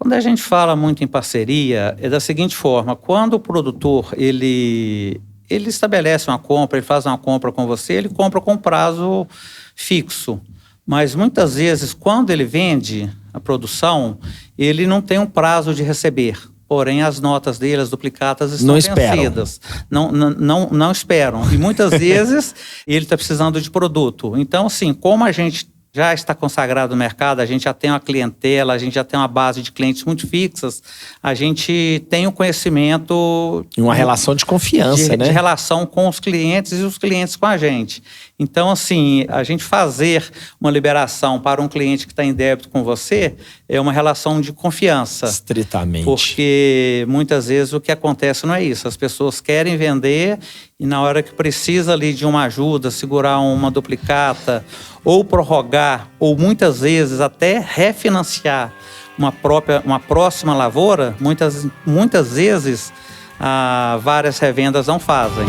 Quando a gente fala muito em parceria, é da seguinte forma: quando o produtor ele estabelece uma compra, ele faz uma compra com você, ele compra com prazo fixo. Mas muitas vezes, quando ele vende a produção, ele não tem um prazo de receber. Porém, as notas dele, as duplicatas, estão vencidas. Não esperam. E muitas vezes ele está precisando de produto. Então, assim, como a gente já está consagrado no mercado, a gente já tem uma clientela, a gente já tem uma base de clientes muito fixas, a gente tem um conhecimento... E uma relação de confiança, né? De relação com os clientes e os clientes com a gente. Então, assim, a gente fazer uma liberação para um cliente que está em débito com você é uma relação de confiança. Estritamente. Porque muitas vezes o que acontece não é isso. As pessoas querem vender e na hora que precisa ali de uma ajuda, segurar uma duplicata ou prorrogar, ou muitas vezes até refinanciar uma próxima lavoura, muitas vezes várias revendas não fazem.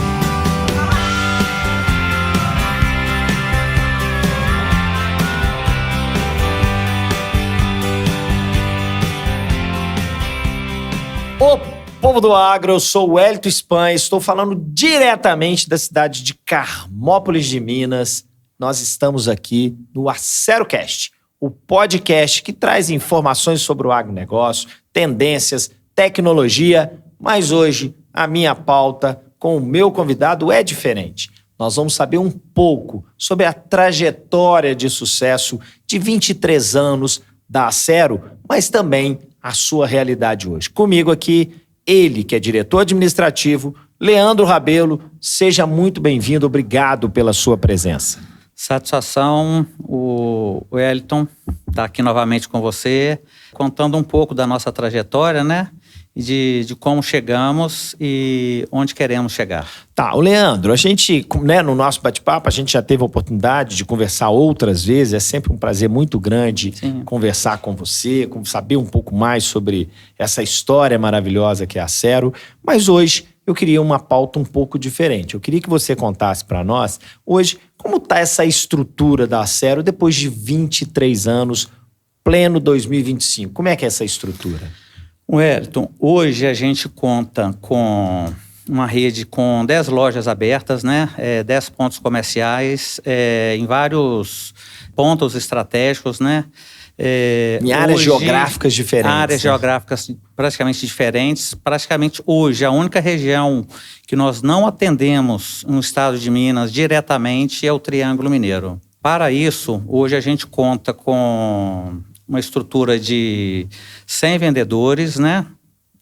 Povo do Agro, eu sou o Hélito Span, estou falando diretamente da cidade de Carmópolis de Minas. Nós estamos aqui no AceroCast, o podcast que traz informações sobre o agronegócio, tendências, tecnologia, mas hoje a minha pauta com o meu convidado é diferente. Nós vamos saber um pouco sobre a trajetória de sucesso de 23 anos da Acero, mas também a sua realidade hoje. Comigo aqui, ele que é diretor administrativo, Leandro Rabelo. Seja muito bem-vindo, obrigado pela sua presença. Satisfação, o Wellington está aqui novamente com você, contando um pouco da nossa trajetória, né? De como chegamos e onde queremos chegar. Tá, o Leandro, a gente, né, no nosso bate-papo, a gente já teve a oportunidade de conversar outras vezes, é sempre um prazer muito grande conversar com você, saber um pouco mais sobre essa história maravilhosa que é a Acero, mas hoje eu queria uma pauta um pouco diferente. Eu queria que você contasse para nós, hoje, como está essa estrutura da Acero depois de 23 anos, pleno 2025? Como é que é essa estrutura? Wellington, hoje a gente conta com uma rede com 10 lojas abertas, né? 10 pontos comerciais em vários pontos estratégicos, né? Em áreas geográficas diferentes. Áreas geográficas praticamente diferentes. Praticamente hoje, a única região que nós não atendemos no estado de Minas diretamente é o Triângulo Mineiro. Para isso, hoje a gente conta com uma estrutura de 100 vendedores, né?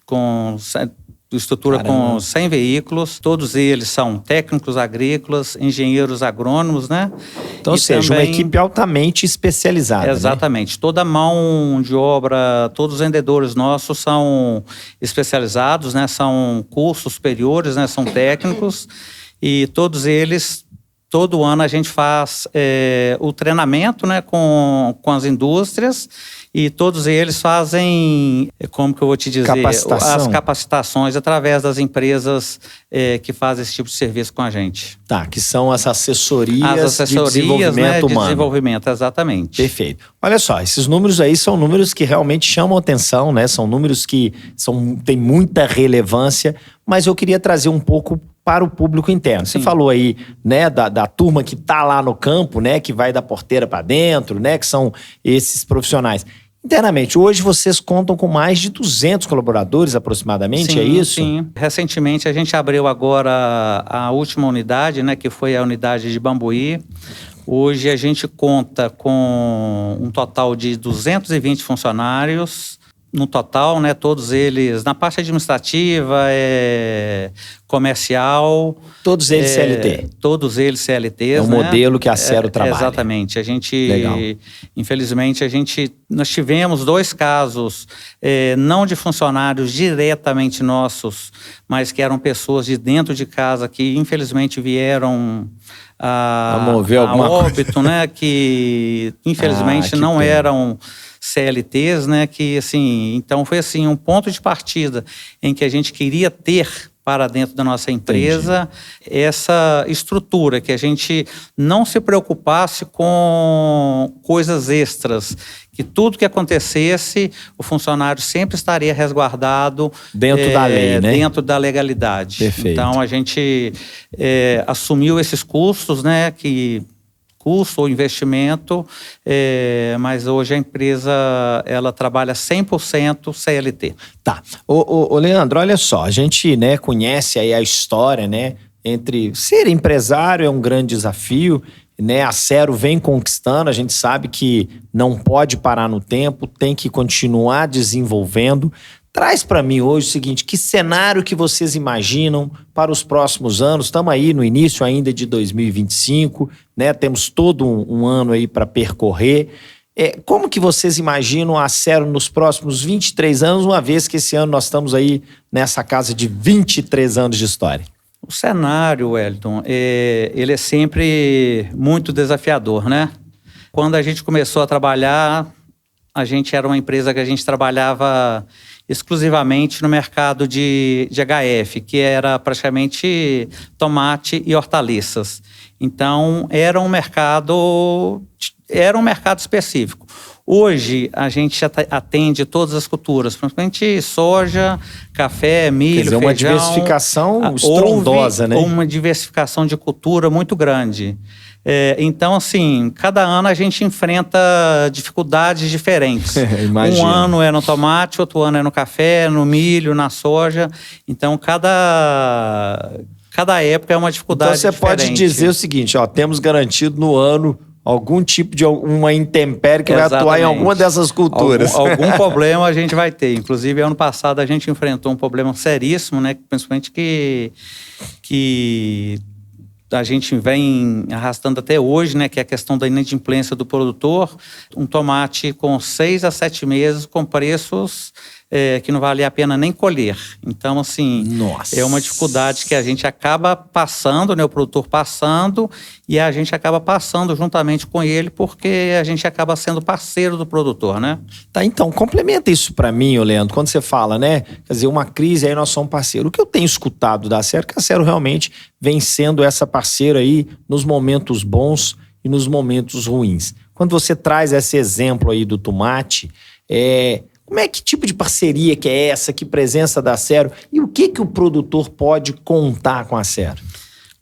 Com 100 veículos. Todos eles são técnicos agrícolas, engenheiros agrônomos, né? Então, ou seja, também, uma equipe altamente especializada. Exatamente. Né? Toda mão de obra, todos os vendedores nossos são especializados, né? São cursos superiores, né? São técnicos e todos eles... Todo ano a gente faz o treinamento, né, com as indústrias e todos eles fazem, como que eu vou te dizer, as capacitações através das empresas que fazem esse tipo de serviço com a gente. Tá, que são as assessorias de desenvolvimento, né, humano. De desenvolvimento, exatamente. Perfeito. Olha só, esses números aí são números que realmente chamam atenção, né? São números que têm muita relevância, mas eu queria trazer um pouco para o público interno. Você falou aí, né, da turma que está lá no campo, né, que vai da porteira para dentro, né, que são esses profissionais. Internamente, hoje vocês contam com mais de 200 colaboradores aproximadamente, é isso? Sim. Recentemente a gente abriu agora a última unidade, né, que foi a unidade de Bambuí. Hoje a gente conta com um total de 220 funcionários. No total, né, todos eles na parte administrativa, comercial. Todos eles CLT? Todos eles CLTs, é o modelo que a Acero trabalha. Exatamente. A gente, legal. Infelizmente, nós tivemos 2 casos, não de funcionários diretamente nossos, mas que eram pessoas de dentro de casa que, infelizmente, vieram a óbito, né, que, infelizmente, não eram CLTs, né, que assim, então foi assim um ponto de partida em que a gente queria ter para dentro da nossa empresa essa estrutura, que a gente não se preocupasse com coisas extras, que tudo que acontecesse, o funcionário sempre estaria resguardado dentro da lei, né? Dentro da legalidade. Perfeito. Então, a gente assumiu esses custos, né, custo ou investimento, mas hoje a empresa ela trabalha 100% CLT. Tá. Ô, Leandro, olha só, a gente, né, conhece aí a história, né, entre ser empresário é um grande desafio, né, a Acero vem conquistando, a gente sabe que não pode parar no tempo, tem que continuar desenvolvendo. Traz para mim hoje o seguinte, que cenário que vocês imaginam para os próximos anos? Estamos aí no início ainda de 2025, né? Temos todo um ano aí para percorrer. Como que vocês imaginam a Acero nos próximos 23 anos, uma vez que esse ano nós estamos aí nessa casa de 23 anos de história? O cenário, Wellington, ele é sempre muito desafiador, né? Quando a gente começou a trabalhar, a gente era uma empresa que a gente trabalhava exclusivamente no mercado de HF, que era praticamente tomate e hortaliças. Então, era um mercado específico. Hoje, a gente atende todas as culturas, principalmente soja, café, milho, quer dizer, feijão. Uma diversificação estrondosa, né? Uma diversificação de cultura muito grande. Então, assim, cada ano a gente enfrenta dificuldades diferentes. Um ano é no tomate, outro ano é no café, no milho, na soja. Então, cada época é uma dificuldade diferente. Então, você pode dizer o seguinte, temos garantido no ano algum tipo de uma intempérie que vai atuar em alguma dessas culturas. Algum problema a gente vai ter. Inclusive, ano passado a gente enfrentou um problema seríssimo, né? Principalmente que a gente vem arrastando até hoje, né, que é a questão da inadimplência do produtor. Um tomate com 6 a 7 meses com preços que não vale a pena nem colher. Então, assim, é uma dificuldade que a gente acaba passando, né, o produtor passando, e a gente acaba passando juntamente com ele, porque a gente acaba sendo parceiro do produtor, né? Tá, então, complementa isso para mim, Leandro, quando você fala, né, quer dizer, uma crise, aí nós somos parceiros. O que eu tenho escutado da Acero, que a Acero realmente vem sendo essa parceira aí nos momentos bons e nos momentos ruins. Quando você traz esse exemplo aí do tomate, que tipo de parceria que é essa? Que presença da Acero? E o que o produtor pode contar com a Acero?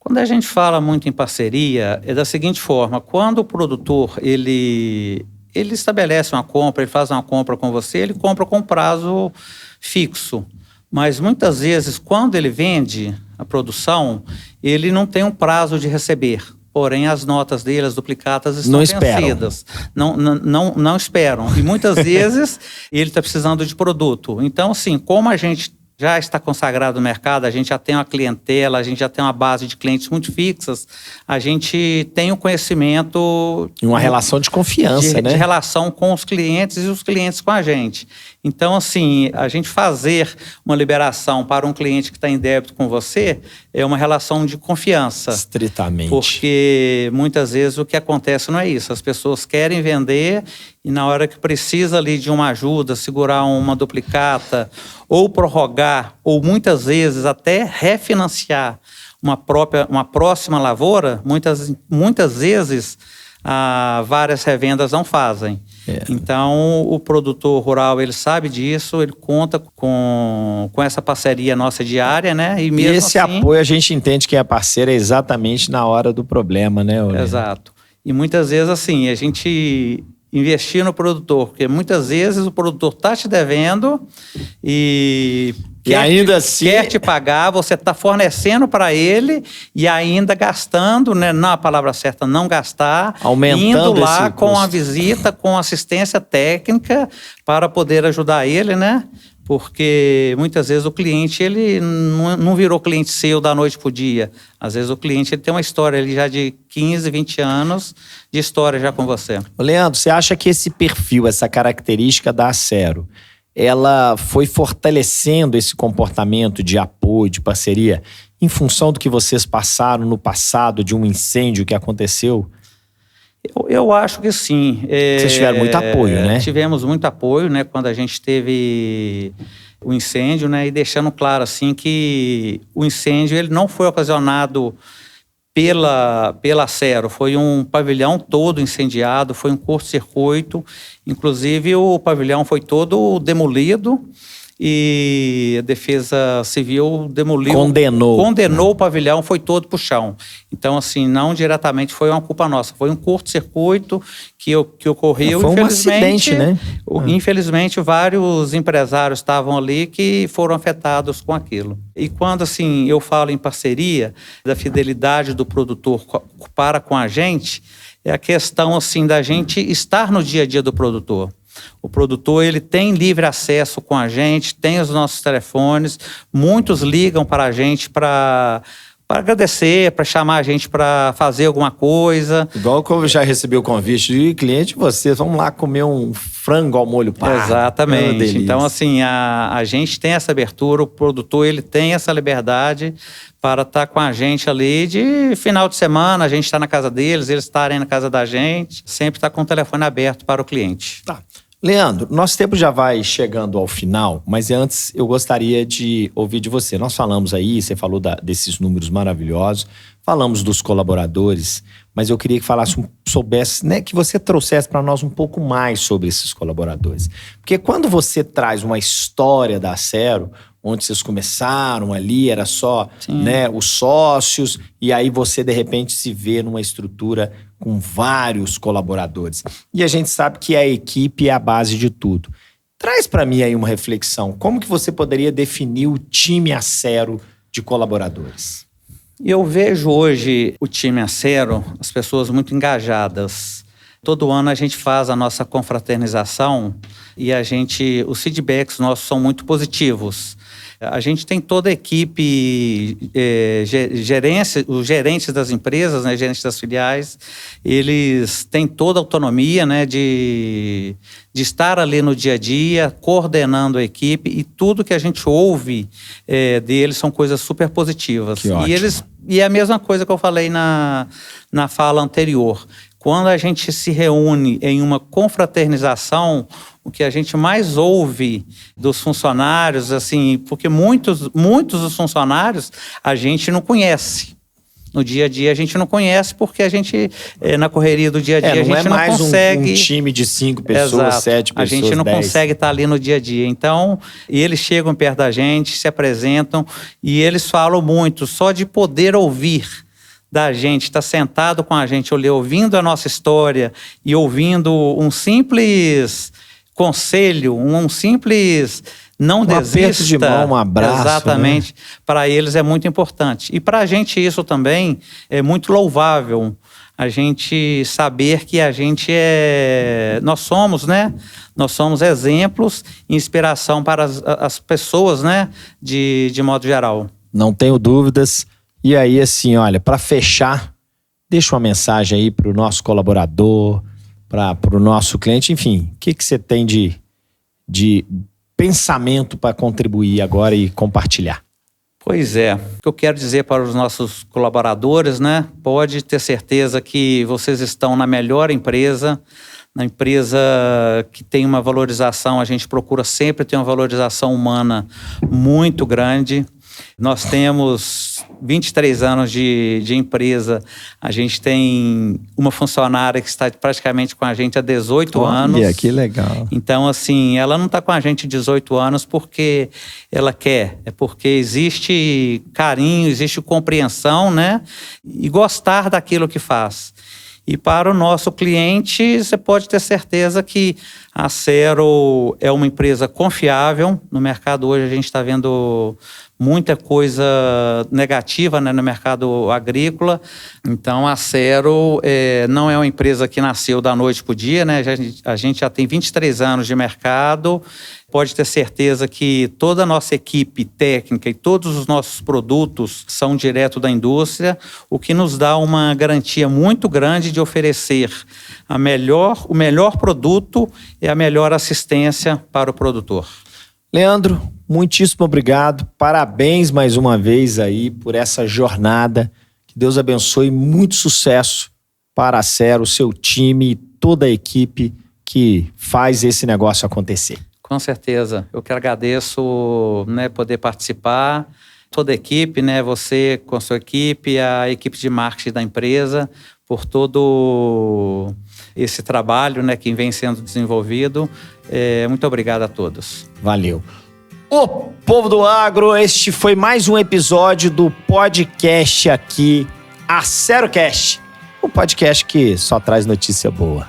Quando a gente fala muito em parceria, é da seguinte forma: quando o produtor ele estabelece uma compra, ele faz uma compra com você, ele compra com prazo fixo. Mas muitas vezes, quando ele vende a produção, ele não tem um prazo de receber. Porém, as notas dele, as duplicatas, estão vencidas. Não esperam. E muitas vezes ele está precisando de produto. Então, assim, como a gente já está consagrado no mercado, a gente já tem uma clientela, a gente já tem uma base de clientes muito fixas, a gente tem o conhecimento... E uma relação de confiança, né? De relação com os clientes e os clientes com a gente. Então, assim, a gente fazer uma liberação para um cliente que está em débito com você é uma relação de confiança. Estritamente. Porque muitas vezes o que acontece não é isso. As pessoas querem vender e na hora que precisa ali de uma ajuda, segurar uma duplicata ou prorrogar, ou muitas vezes até refinanciar uma próxima lavoura, muitas vezes várias revendas não fazem. Então, o produtor rural, ele sabe disso, ele conta com essa parceria nossa diária, né? E mesmo esse assim, apoio a gente entende que é parceiro exatamente na hora do problema, né? Exato. E muitas vezes, assim, a gente investir no produtor, porque muitas vezes o produtor está te devendo e ainda assim quer te pagar, você está fornecendo para ele e ainda gastando, né, não a palavra certa, não gastar, aumentando indo lá esse com custo. a visita, com assistência técnica para poder ajudar ele, né? Porque muitas vezes o cliente ele não virou cliente seu da noite para o dia. Às vezes o cliente ele tem uma história ali já de 15, 20 anos de história já com você. Leandro, você acha que esse perfil, essa característica da Acero, ela foi fortalecendo esse comportamento de apoio, de parceria, em função do que vocês passaram no passado, de um incêndio que aconteceu? Eu acho que sim. Vocês tiveram muito apoio, né? Tivemos muito apoio, né? Quando a gente teve o incêndio, né? E deixando claro assim que o incêndio ele não foi ocasionado pela Acero, foi um pavilhão todo incendiado, foi um curto-circuito, inclusive o pavilhão foi todo demolido e a Defesa Civil demoliu. Condenou o pavilhão, foi todo pro chão. Então, assim, não diretamente foi uma culpa nossa, foi um curto-circuito que ocorreu. Foi um acidente, né? Infelizmente, vários empresários estavam ali que foram afetados com aquilo. E quando, assim, eu falo em parceria, da fidelidade do produtor para com a gente, é a questão, assim, da gente estar no dia a dia do produtor. O produtor ele tem livre acesso com a gente, tem os nossos telefones, muitos ligam para a gente para agradecer, para chamar a gente para fazer alguma coisa. Igual que eu já recebi o convite de cliente, vocês vamos lá comer um frango ao molho pardo. Exatamente. Então, assim, a gente tem essa abertura, o produtor ele tem essa liberdade para estar com a gente ali de final de semana, a gente está na casa deles, eles estarem na casa da gente, sempre está com o telefone aberto para o cliente. Tá. Leandro, nosso tempo já vai chegando ao final, mas antes eu gostaria de ouvir de você. Nós falamos aí, você falou desses números maravilhosos, falamos dos colaboradores, mas eu queria que soubesse, né, que você trouxesse para nós um pouco mais sobre esses colaboradores. Porque quando você traz uma história da Acero, onde vocês começaram ali, era só, né, os sócios, e aí você de repente se vê numa estrutura com vários colaboradores. E a gente sabe que a equipe é a base de tudo. Traz para mim aí uma reflexão. Como que você poderia definir o time Acero de colaboradores? Eu vejo hoje o time Acero, as pessoas muito engajadas. Todo ano a gente faz a nossa confraternização e os feedbacks nossos são muito positivos. A gente tem toda a equipe, os gerentes das empresas, né, gerentes das filiais, eles têm toda a autonomia, né, de estar ali no dia a dia, coordenando a equipe, e tudo que a gente ouve deles são coisas super positivas. E é a mesma coisa que eu falei na fala anterior. Quando a gente se reúne em uma confraternização, o que a gente mais ouve dos funcionários, assim, porque muitos dos funcionários a gente não conhece. No dia a dia a gente não conhece porque a gente, na correria do dia a dia, a gente não consegue... um time de 5 pessoas, Exato. 7 pessoas, a gente não 10. consegue estar ali no dia a dia. Então, eles chegam perto da gente, se apresentam e eles falam muito, só de poder ouvir da gente, estar sentado com a gente, ouvindo a nossa história e ouvindo um simples conselho, um simples não desista. Um aperto de mão, um abraço. Exatamente. Né? Para eles é muito importante. E para a gente isso também é muito louvável. A gente saber que a gente nós somos, né? Nós somos exemplos e inspiração para as pessoas, né? De modo geral. Não tenho dúvidas. E aí, assim, olha, para fechar, deixa uma mensagem aí para o nosso colaborador, para o nosso cliente, enfim, o que você tem de pensamento para contribuir agora e compartilhar? Pois é, o que eu quero dizer para os nossos colaboradores, né? Pode ter certeza que vocês estão na melhor empresa, na empresa que tem uma valorização, a gente procura sempre ter uma valorização humana muito grande. Nós temos 23 anos de empresa, a gente tem uma funcionária que está praticamente com a gente há 18 anos. Que legal. Então, assim, ela não está com a gente há 18 anos porque ela quer, é porque existe carinho, existe compreensão, né? E gostar daquilo que faz. E para o nosso cliente, você pode ter certeza que a Acero é uma empresa confiável. No mercado hoje a gente está vendo muita coisa negativa, né, no mercado agrícola. Então a Acero não é uma empresa que nasceu da noite para o dia, né? A gente já tem 23 anos de mercado. Pode ter certeza que toda a nossa equipe técnica e todos os nossos produtos são direto da indústria, o que nos dá uma garantia muito grande de oferecer o melhor produto e a melhor assistência para o produtor. Leandro, muitíssimo obrigado. Parabéns mais uma vez aí por essa jornada. Que Deus abençoe, muito sucesso para a Acero, seu time e toda a equipe que faz esse negócio acontecer. Com certeza. Eu que agradeço, né, poder participar. Toda a equipe, né, você com a sua equipe, a equipe de marketing da empresa, por todo esse trabalho, né, que vem sendo desenvolvido. Muito obrigado a todos. Valeu. Ô, povo do agro, este foi mais um episódio do podcast aqui, AceroCast. Um podcast que só traz notícia boa.